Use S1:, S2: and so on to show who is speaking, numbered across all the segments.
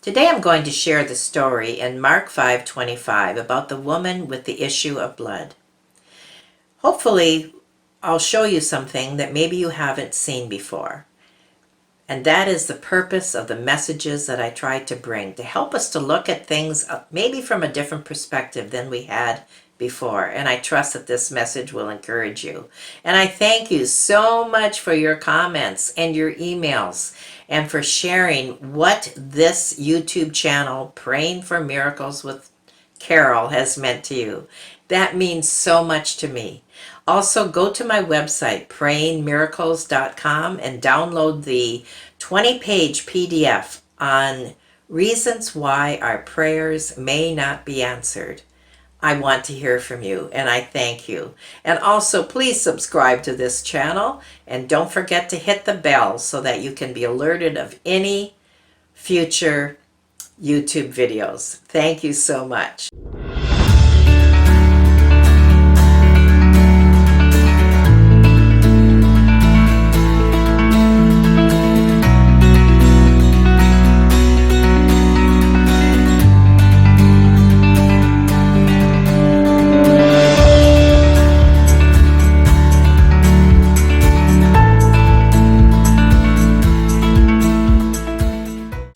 S1: Today I'm going to share the story in Mark 5:25 about the woman with the issue of blood. Hopefully, I'll show you something that maybe you haven't seen before. And that is the purpose of the messages that I try to bring, to help us to look at things maybe from a different perspective than we had before. And I trust that this message will encourage you. And I thank you so much for your comments and your emails and for sharing what this YouTube channel, Praying for Miracles with Carol, has meant to you. That means so much to me. Also, go to my website, prayingmiracles.com, and download the 20-page PDF on reasons why our prayers may not be answered. I want to hear from you, and I thank you. And also, please subscribe to this channel, and don't forget to hit the bell so that you can be alerted of any future YouTube videos. Thank you so much.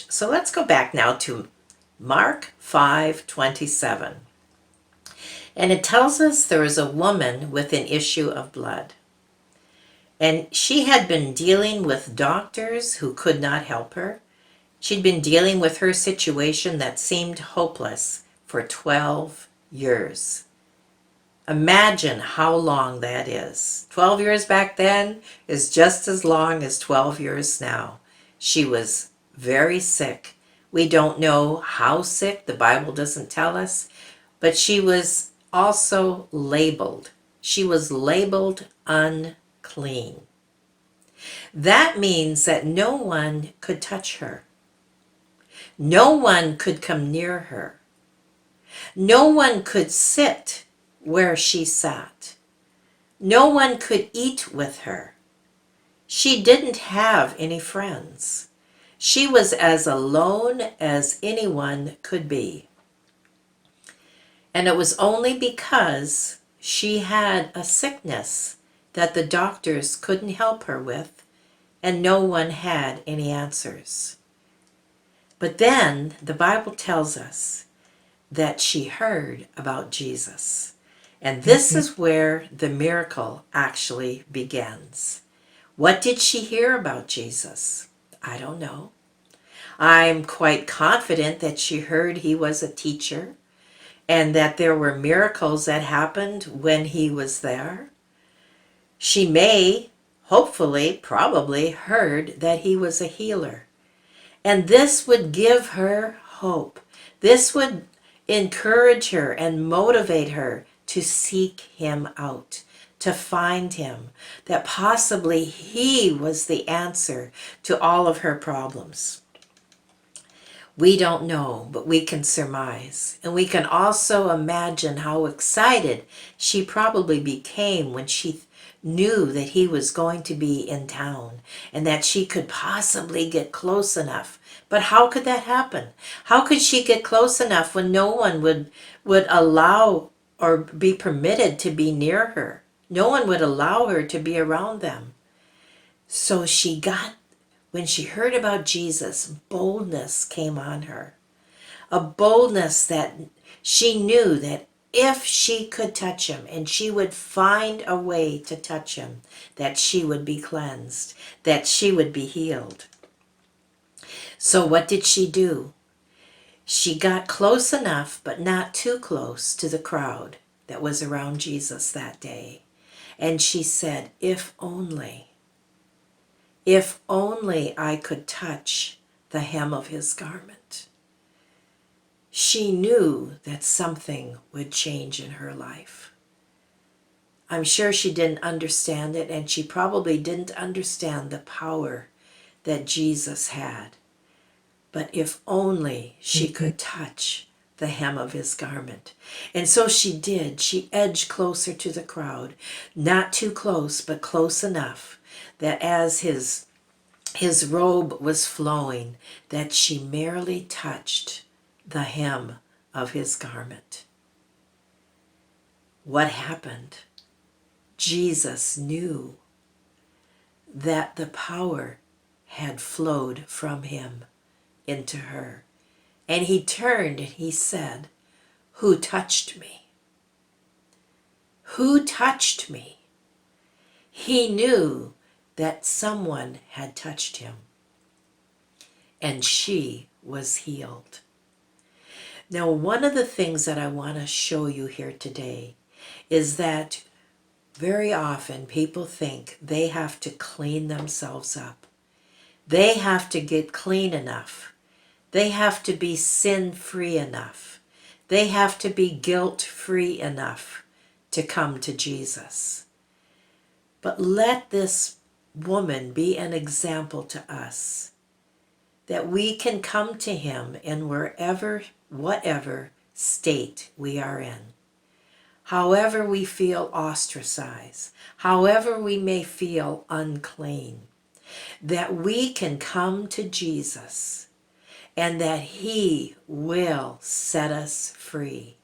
S1: So let's go back now to Mark 5:27. And it tells us there was a woman with an issue of blood. And she had been dealing with doctors who could not help her. She'd been dealing with her situation that seemed hopeless for 12 years. Imagine how long that is. 12 years back then is just as long as 12 years now. She was very sick. We don't know how sick, the Bible doesn't tell us, but she was also labeled. She was labeled unclean. That means that no one could touch her. No one could come near her. No one could sit where she sat. No one could eat with her. She didn't have any friends. She was as alone as anyone could be. And it was only because she had a sickness that the doctors couldn't help her with, and no one had any answers. But then the Bible tells us that she heard about Jesus. And this is where the miracle actually begins. What did she hear about Jesus? I don't know. I'm quite confident that she heard he was a teacher and that there were miracles that happened when he was there. She may, hopefully, probably heard that he was a healer. And this would give her hope. This would encourage her and motivate her to seek him out, to find him, that possibly he was the answer to all of her problems. We don't know, but we can surmise. And we can also imagine how excited she probably became when she knew that he was going to be in town and that she could possibly get close enough. But how could that happen? How could she get close enough when no one would allow or be permitted to be near her? No one would allow her to be around them. So when she heard about Jesus, boldness came on her. A boldness that she knew that if she could touch him and she would find a way to touch him, that she would be cleansed, that she would be healed. So what did she do? She got close enough, but not too close to the crowd that was around Jesus that day. And she said, if only I could touch the hem of his garment. She knew that something would change in her life. I'm sure she didn't understand it, and she probably didn't understand the power that Jesus had. But if only she could touch the hem of his garment. And so she did. She edged closer to the crowd, not too close, but close enough that as his his robe was flowing, that she merely touched the hem of his garment. What happened? Jesus knew that the power had flowed from him into her. And he turned and he said, "Who touched me? Who touched me?" He knew that someone had touched him, and she was healed. Now, one of the things that I want to show you here today is that very often people think they have to clean themselves up. They have to get clean enough. They have to be sin-free enough. They have to be guilt-free enough to come to Jesus. But let this woman be an example to us that we can come to him in whatever state we are in. However we feel ostracized, however we may feel unclean, that we can come to Jesus and that he will set us free,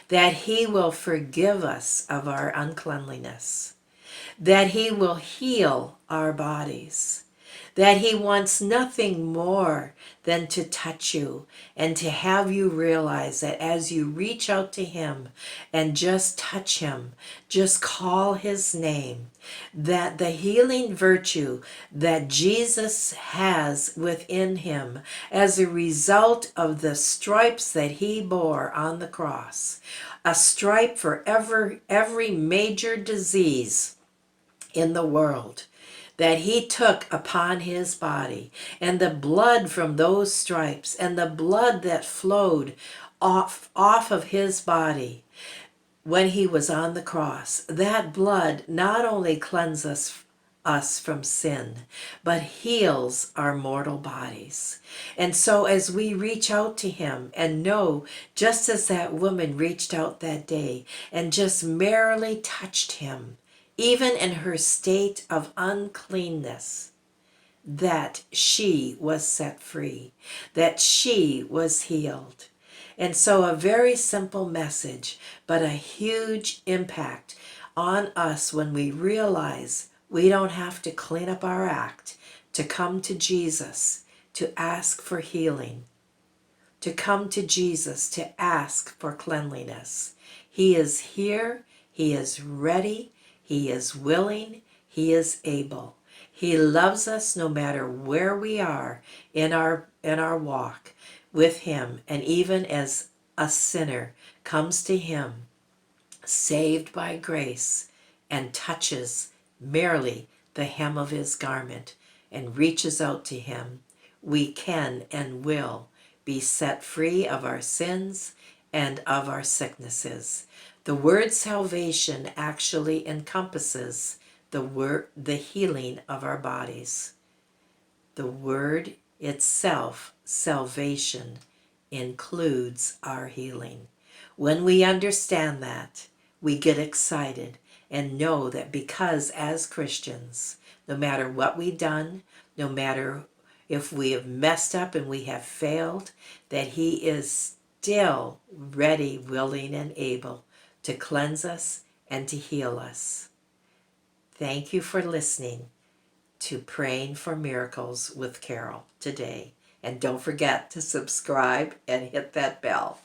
S1: that he will forgive us of our uncleanliness, that he will heal our bodies, that he wants nothing more than to touch you and to have you realize that as you reach out to him and just touch him, just call his name, that the healing virtue that Jesus has within him as a result of the stripes that he bore on the cross, a stripe for every major disease in the world, that he took upon his body, and the blood from those stripes and the blood that flowed off of his body when he was on the cross, that blood not only cleanses us from sin, but heals our mortal bodies. And so as we reach out to him and know, just as that woman reached out that day and just merely touched him, even in her state of uncleanness, that she was set free, that she was healed. And so a very simple message, but a huge impact on us when we realize we don't have to clean up our act to come to Jesus to ask for healing, to come to Jesus to ask for cleanliness. He is here, he is ready, he is willing, he is able. He loves us no matter where we are in our walk with him. And even as a sinner comes to him, saved by grace, and touches merely the hem of his garment and reaches out to him, we can and will be set free of our sins and of our sicknesses. The word salvation actually encompasses the healing of our bodies. The word itself, salvation, includes our healing. When we understand that, we get excited and know that because as Christians, no matter what we've done, no matter if we have messed up and we have failed, that he is still ready, willing, and able to cleanse us and to heal us. Thank you for listening to Praying for Miracles with Carol today. And don't forget to subscribe and hit that bell.